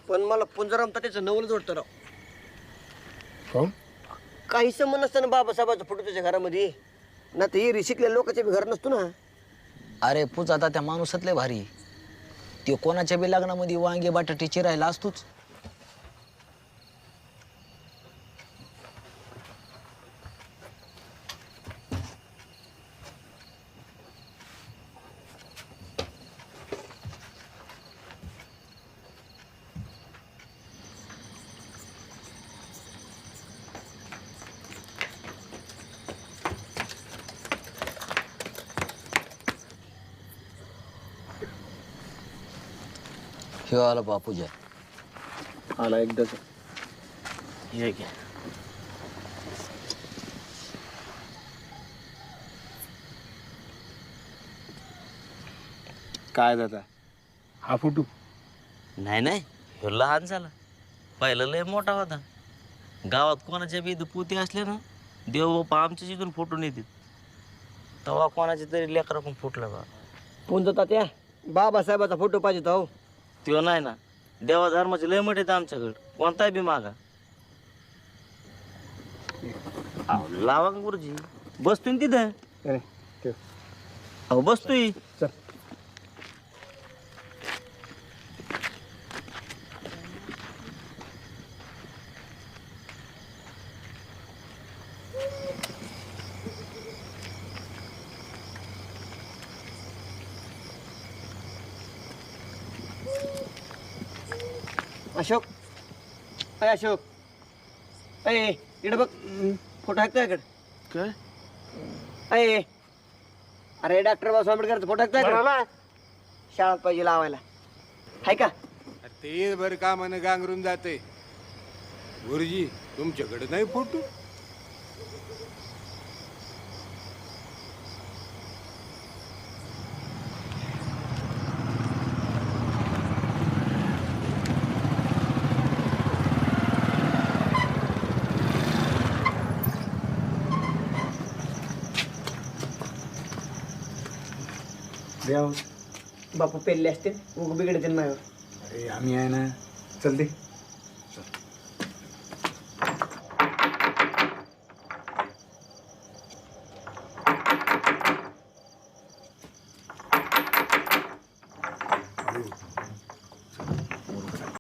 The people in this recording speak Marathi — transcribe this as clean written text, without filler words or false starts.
पण मला पुंजराम तात्याचं नवल जोडतं राव. कोण? काही संबंध नसताना बाबासाहेबाचा फोटो त्याच्या घरामध्ये. ना ते शिकलेल्या लोकांच्या बी घर नसतो ना. अरे पूज आता त्या माणूसातले भारी. ते कोणाच्या बी लग्नामध्ये वांगे बटाटे चिरायला असतोच. हे आला बापूजा. आला एकदाच. हे घ्या. काय दादा हा फोटो? नाही नाही, ह्यो लहान झाला. पहिलं लय मोठा होता. गावात कोणाच्या बी पोती असल्या ना, देव बाप्पा आमच्या इथून फोटो नेतात. तेव्हा कोणाच्या तरी लेकरा पण फुटला बा. पुंज तात्या बाबासाहेबाचा फोटो पाहिजे तो. त्यो नाही ना, देवा धर्माचे लय मोठे आहेत आमच्याकडे. कोणताही बी मागा. अहो, लावा का गुरुजी, बसतोय ना तिथं. अरे ठेव. अहो बसतोय. चल. अशोक, अय अशोक, अय इकडे बघ. फोटो आहे तुझ्याकडे? काय? अय अरे डॉक्टर बाबासाहेब आंबेडकरचा फोटो आहे तुझ्याकडे? शाळेत पाहिजे लावायला, आहे का? ते बरं का मन गांगरून जाते. गुरुजी तुमच्याकडे नाही फोटो? द्या. बापू पेरले असते उग बिघडते माझ्यावर. अरे आम्ही आहे ना. चल दे.